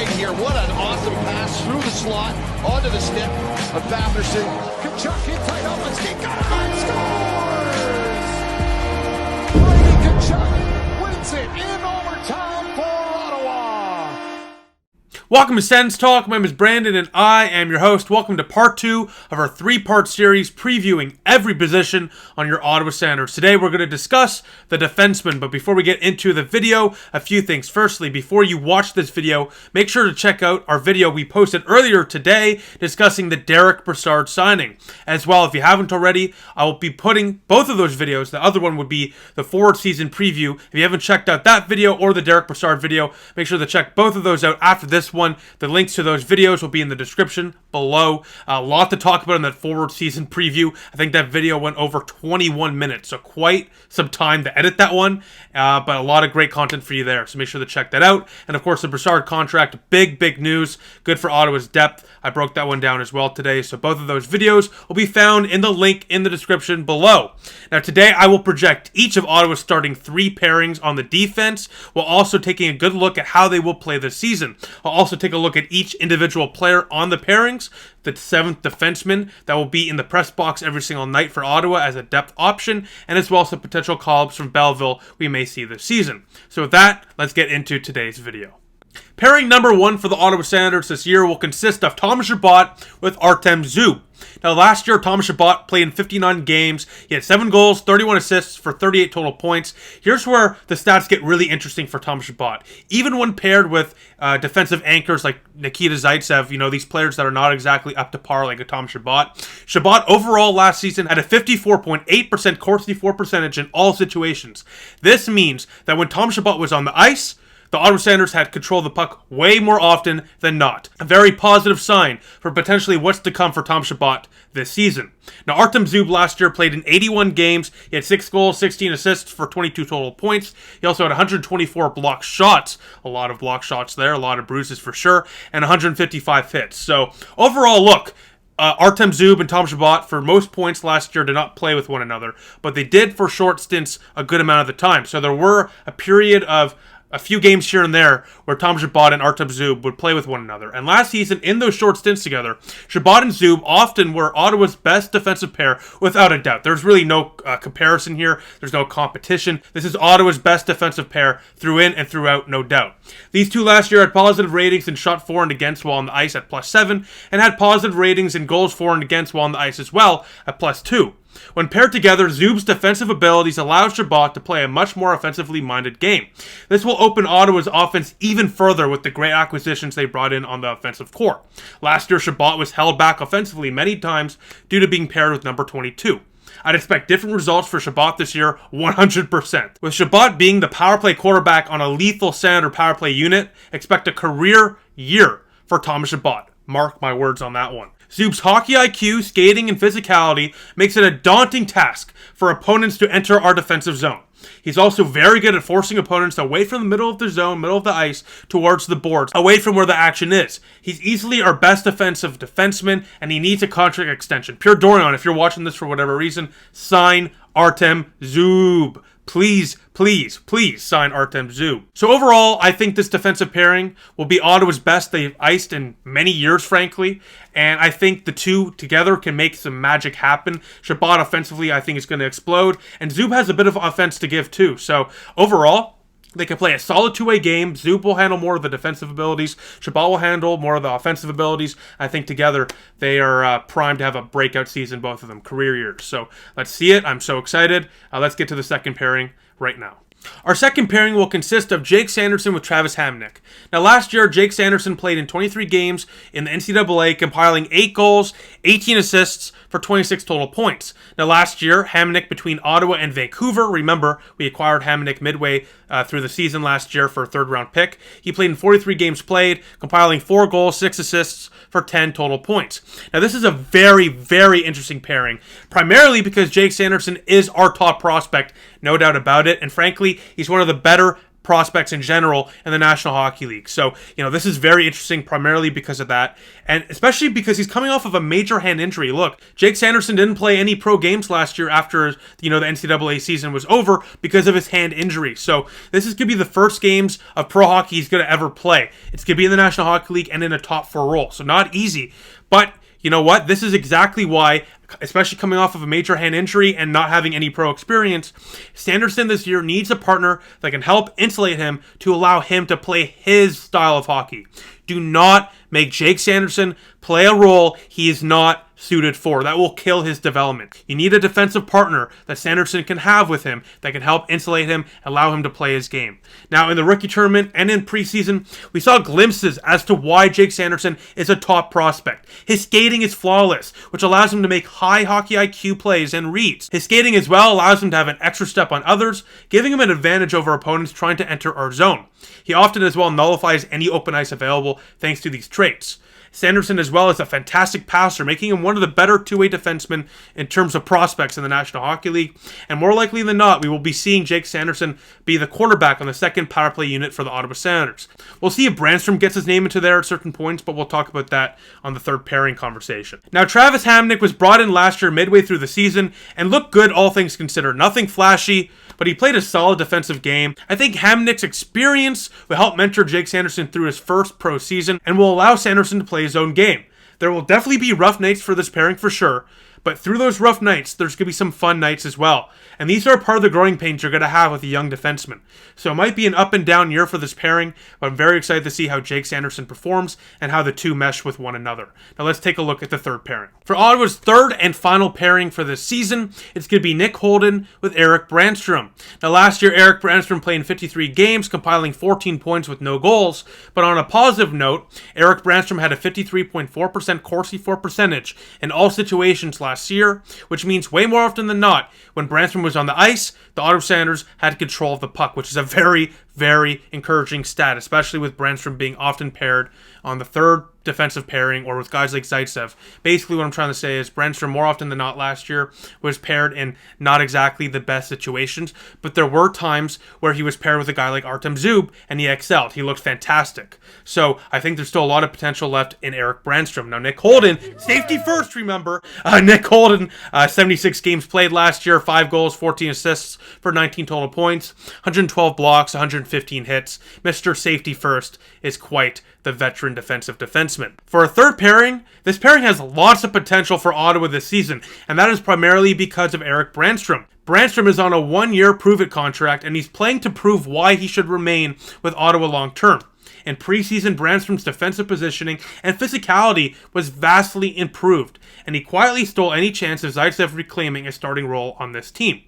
right here. What an awesome pass through the slot, onto the stick of Batherson. Kachuk in tight up, let's get going, scores! Brady Kachuk wins it in overtime for Ottawa. Welcome to Sens Talk. My name is Brandon and I am your host. Welcome to part 2 of our 3-part series previewing every position on your Ottawa Senators. Today we're going to discuss the defenseman, but before we get into the video, a few things. Firstly, before you watch this video, make sure to check out our video we posted earlier today discussing the Derek Brassard signing. As well, if you haven't already, I will be putting both of those videos. The other one would be the forward season preview. If you haven't checked out that video or the Derek Brassard video, make sure to check both of those out after this one. The links to those videos will be in the description below. A lot to talk about in that forward season preview. I think that video went over 21 minutes, so quite some time to edit that one, but a lot of great content for you there, so make sure to check that out. And of course, the Brassard contract, big news, good for Ottawa's depth. I broke that one down as well today, so both of those videos will be found in the link in the description below. Now today, I will project each of Ottawa's starting 3 pairings on the defense, while also taking a good look at how they will play this season. I'll also take a look at each individual player on the pairings, the 7th defenseman that will be in the press box every single night for Ottawa as a depth option, and as well as some potential call-ups from Belleville we may see this season. So with that, let's get into today's video. Pairing number 1 for the Ottawa Senators this year will consist of Thomas Chabot with Artem Zub. Now, last year, Thomas Chabot played in 59 games. He had 7 goals, 31 assists for 38 total points. Here's where the stats get really interesting for Thomas Chabot. Even when paired with defensive anchors like Nikita Zaitsev, these players that are not exactly up to par like a Thomas Chabot. Chabot overall last season had a 54.8% Corsi for percentage in all situations. This means that when Thomas Chabot was on the ice, the Ottawa Senators had control of the puck way more often than not. A very positive sign for potentially what's to come for Tom Chabot this season. Now, Artem Zub last year played in 81 games. He had 6 goals, 16 assists for 22 total points. He also had 124 blocked shots. A lot of blocked shots there, a lot of bruises for sure, and 155 hits. So, overall, look, Artem Zub and Tom Chabot, for most points last year, did not play with one another, but they did for short stints a good amount of the time. So, there were a period of a few games here and there where Tom Chabot and Artem Zub would play with one another. And last season, in those short stints together, Chabot and Zub often were Ottawa's best defensive pair, without a doubt. There's really no comparison here. There's no competition. This is Ottawa's best defensive pair through in and throughout, no doubt. These two last year had positive ratings in shot for and against while on the ice at +7, and had positive ratings in goals for and against while on the ice as well at +2. When paired together, Zub's defensive abilities allow Chabot to play a much more offensively minded game. This will open Ottawa's offense even further with the great acquisitions they brought in on the offensive core. Last year, Chabot was held back offensively many times due to being paired with number 22. I'd expect different results for Chabot this year, 100%. With Chabot being the power play quarterback on a lethal Senator power play unit, expect a career year for Thomas Chabot. Mark my words on that one. Zub's hockey IQ, skating, and physicality makes it a daunting task for opponents to enter our defensive zone. He's also very good at forcing opponents away from the middle of the zone, middle of the ice, towards the boards, away from where the action is. He's easily our best defensive defenseman, and he needs a contract extension. Pure Dorian, if you're watching this for whatever reason, sign Artem Zub. Please sign Artem Zub. So overall, I think this defensive pairing will be Ottawa's best they've iced in many years, frankly. And I think the two together can make some magic happen. Chabot offensively, I think, is going to explode. And Zub has a bit of offense to give too. So overall, they can play a solid two-way game. Zub will handle more of the defensive abilities. Chabot will handle more of the offensive abilities. I think together they are primed to have a breakout season, both of them, career years. So let's see it. I'm so excited. Let's get to the second pairing right now. Our second pairing will consist of Jake Sanderson with Travis Hamonic. Now, last year, Jake Sanderson played in 23 games in the NCAA, compiling 8 goals, 18 assists for 26 total points. Now, last year, Hamonic between Ottawa and Vancouver, remember, we acquired Hamonic midway through the season last year for a third-round pick. He played in 43 games played, compiling 4 goals, 6 assists for 10 total points. Now, this is a very interesting pairing, primarily because Jake Sanderson is our top prospect, no doubt about it, and frankly, he's one of the better prospects in general in the National Hockey League. So, this is very interesting primarily because of that, and especially because he's coming off of a major hand injury. Look, Jake Sanderson didn't play any pro games last year after, the NCAA season was over because of his hand injury. So this is going to be the first games of pro hockey he's going to ever play. It's going to be in the National Hockey League and in a top 4 role. So not easy, but you know what? This is exactly why, especially coming off of a major hand injury and not having any pro experience, Sanderson this year needs a partner that can help insulate him to allow him to play his style of hockey. Do not make Jake Sanderson play a role he is not suited for. That will kill his development. You need a defensive partner that Sanderson can have with him that can help insulate him, allow him to play his game. Now, in the rookie tournament and in preseason, we saw glimpses as to why Jake Sanderson is a top prospect. His skating is flawless, which allows him to make high hockey IQ plays and reads. His skating as well allows him to have an extra step on others, giving him an advantage over opponents trying to enter our zone. He often as well nullifies any open ice available thanks to these traits. Sanderson as well is a fantastic passer, making him one of the better two-way defensemen in terms of prospects in the National Hockey League. And more likely than not, we will be seeing Jake Sanderson be the quarterback on the second power play unit for the Ottawa Senators. We'll see if Brandstrom gets his name into there at certain points, but we'll talk about that on the third pairing conversation. Now, Travis Hamonic was brought in last year midway through the season and looked good all things considered. Nothing flashy, but he played a solid defensive game. I think Hamonic's experience will help mentor Jake Sanderson through his first pro season and will allow Sanderson to play his own game. There will definitely be rough nights for this pairing for sure, but through those rough nights, there's going to be some fun nights as well. And these are part of the growing pains you're going to have with a young defenseman. So it might be an up and down year for this pairing, but I'm very excited to see how Jake Sanderson performs and how the two mesh with one another. Now let's take a look at the third pairing. For Ottawa's third and final pairing for this season, it's going to be Nick Holden with Erik Brandstrom. Now last year, Erik Brandstrom played in 53 games, compiling 14 points with no goals. But on a positive note, Erik Brandstrom had a 53.4% Corsi for percentage in all situations last year, which means way more often than not, when Brandstrom was on the ice, the Ottawa Senators had control of the puck, which is a very, very encouraging stat, especially with Brandstrom being often paired on the third defensive pairing or with guys like Zaitsev. Basically what I'm trying to say is Brandstrom more often than not last year was paired in not exactly the best situations, but there were times where he was paired with a guy like Artem Zub and he excelled. He looked fantastic. So I think there's still a lot of potential left in Erik Brandstrom. Now Nick Holden, safety first, remember. Nick Holden, 76 games played last year, 5 goals, 14 assists for 19 total points, 112 blocks, 115 hits. Mr. Safety First is quite the veteran defensive defenseman. For a third pairing, this pairing has lots of potential for Ottawa this season, and that is primarily because of Erik Brandstrom. Brandstrom is on a 1-year prove-it contract, and he's playing to prove why he should remain with Ottawa long-term. In preseason, Brandstrom's defensive positioning and physicality was vastly improved, and he quietly stole any chance of Zaitsev reclaiming a starting role on this team.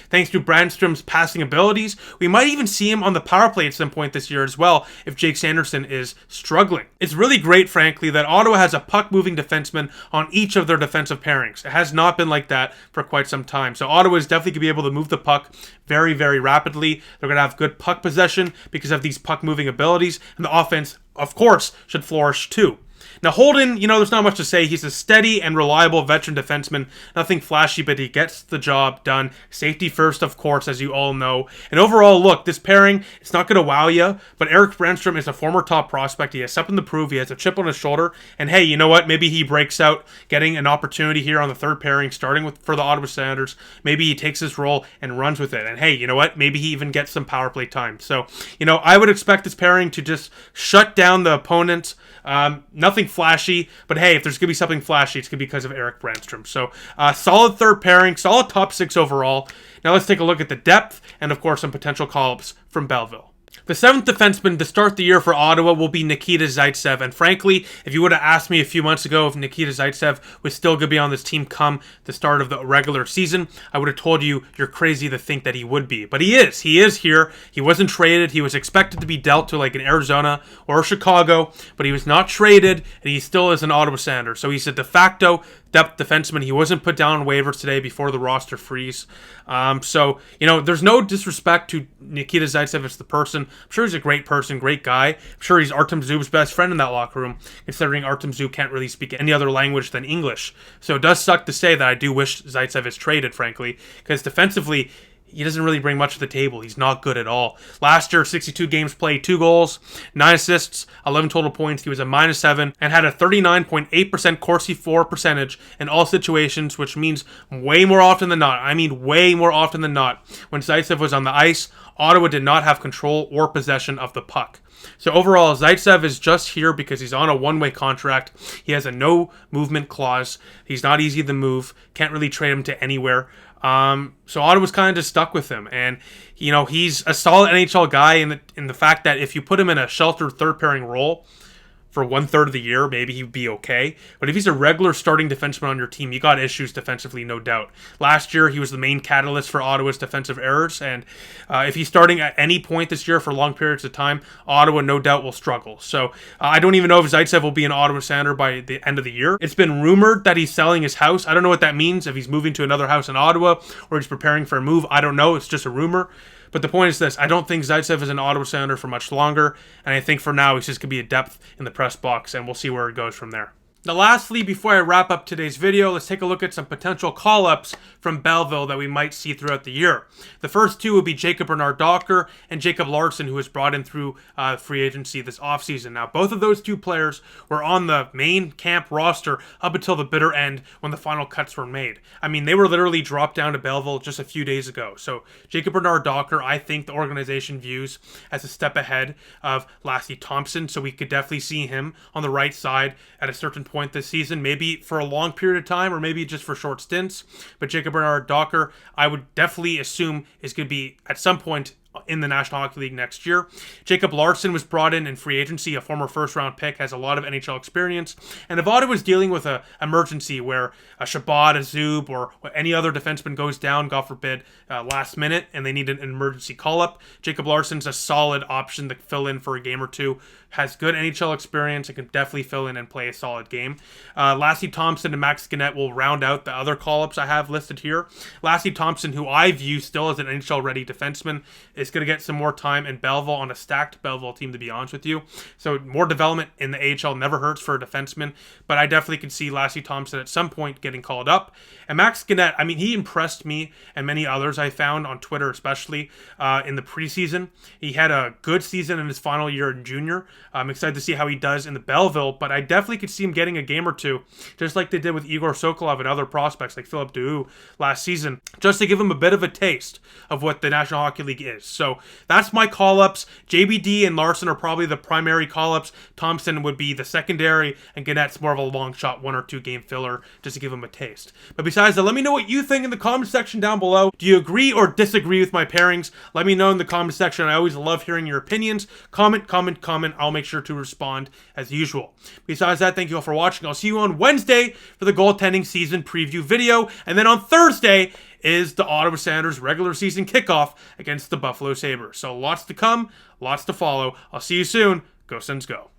Thanks to Brandstrom's passing abilities, we might even see him on the power play at some point this year as well if Jake Sanderson is struggling. It's really great, frankly, that Ottawa has a puck-moving defenseman on each of their defensive pairings. It has not been like that for quite some time. So Ottawa is definitely going to be able to move the puck very, very rapidly. They're going to have good puck possession because of these puck-moving abilities, and the offense, of course, should flourish too. Now Holden, there's not much to say. He's a steady and reliable veteran defenseman. Nothing flashy, but he gets the job done. Safety first, of course, as you all know. And overall, look, this pairing, it's not going to wow you, but Erik Brandstrom is a former top prospect. He has something to prove. He has a chip on his shoulder. And hey, you know what? Maybe he breaks out, getting an opportunity here on the third pairing, starting for the Ottawa Senators. Maybe he takes his role and runs with it. And hey, you know what? Maybe he even gets some power play time. So, I would expect this pairing to just shut down the opponents. Nothing flashy, but hey, if there's going to be something flashy, it's going to be because of Erik Brandstrom. So, solid third pairing, solid top 6 overall. Now let's take a look at the depth and, of course, some potential call-ups from Belleville. The 7th defenseman to start the year for Ottawa will be Nikita Zaitsev, and frankly, if you would have asked me a few months ago if Nikita Zaitsev was still going to be on this team come the start of the regular season, I would have told you you're crazy to think that he would be. But he is. He is here. He wasn't traded. He was expected to be dealt to like an Arizona or Chicago, but he was not traded, and he still is an Ottawa Senator. So he's a de facto depth defenseman. He wasn't put down on waivers today before the roster freeze. So, there's no disrespect to Nikita Zaitsev as the person. I'm sure he's a great person, great guy. I'm sure he's Artem Zub's best friend in that locker room, considering Artem Zub can't really speak any other language than English. So it does suck to say that I do wish Zaitsev is traded, frankly, because defensively, he doesn't really bring much to the table. He's not good at all. Last year, 62 games played, 2 goals, 9 assists, 11 total points. He was a -7 and had a 39.8% Corsi for percentage in all situations, which means way more often than not. I mean, way more often than not. When Zaitsev was on the ice, Ottawa did not have control or possession of the puck. So overall, Zaitsev is just here because he's on a one-way contract. He has a no movement clause. He's not easy to move. Can't really trade him to anywhere. So Ottawa's kind of just stuck with him, and he's a solid NHL guy in the fact that if you put him in a sheltered third pairing role for 1/3 of the year, maybe he'd be okay. But if he's a regular starting defenseman on your team, you got issues defensively, no doubt. Last year, he was the main catalyst for Ottawa's defensive errors, and if he's starting at any point this year for long periods of time, Ottawa no doubt will struggle. So I don't even know if Zaitsev will be an Ottawa Senator by the end of the year. It's been rumored that he's selling his house. I don't know what that means, if he's moving to another house in Ottawa or he's preparing for a move. I don't know. It's just a rumor. But the point is this: I don't think Zaitsev is an Ottawa Senator for much longer, and I think for now he's just going to be a depth in the press box, and we'll see where it goes from there. Now lastly, before I wrap up today's video, let's take a look at some potential call-ups from Belleville that we might see throughout the year. The first two would be Jacob Bernard-Docker and Jacob Larson, who was brought in through free agency this offseason. Now, both of those two players were on the main camp roster up until the bitter end when the final cuts were made. I mean, they were literally dropped down to Belleville just a few days ago. So Jacob Bernard-Docker, I think the organization views as a step ahead of Lassie Thompson, so we could definitely see him on the right side at a certain point this season, maybe for a long period of time or maybe just for short stints. But Jacob Bernard-Docker, I would definitely assume is going to be at some point in the National Hockey League next year. Jacob Larson was brought in free agency, a former first-round pick, has a lot of NHL experience. And if Ottawa was dealing with an emergency where a Shabbat, a Zub, or any other defenseman goes down, God forbid, last minute, and they need an emergency call-up, Jacob Larson's a solid option to fill in for a game or two. Has good NHL experience and can definitely fill in and play a solid game. Lassie Thompson and Max Gannett will round out the other call-ups I have listed here. Lassie Thompson, who I view still as an NHL-ready defenseman, is going to get some more time in Belleville on a stacked Belleville team, to be honest with you. So more development in the AHL never hurts for a defenseman, but I definitely could see Lassie Thompson at some point getting called up. And Max Gannett, I mean, he impressed me and many others I found on Twitter, especially in the preseason. He had a good season in his final year in junior. I'm excited to see how he does in the Belleville, but I definitely could see him getting a game or two, just like they did with Igor Sokolov and other prospects like Philip Duhou last season, just to give him a bit of a taste of what the National Hockey League is. So that's my call-ups. JBD and Larson are probably the primary call-ups. Thompson would be the secondary, and Gannett's more of a long shot 1 or 2 game filler just to give him a taste. But besides that, let me know what you think in the comment section down below. Do you agree or disagree with my pairings? Let me know in the comment section. I always love hearing your opinions. Comment. I'll make sure to respond as usual. Besides that, thank you all for watching. I'll see you on Wednesday for the goaltending season preview video, and then on Thursday is the Ottawa Senators regular season kickoff against the Buffalo Sabres. So lots to come, lots to follow. I'll see you soon. Go Sens, go.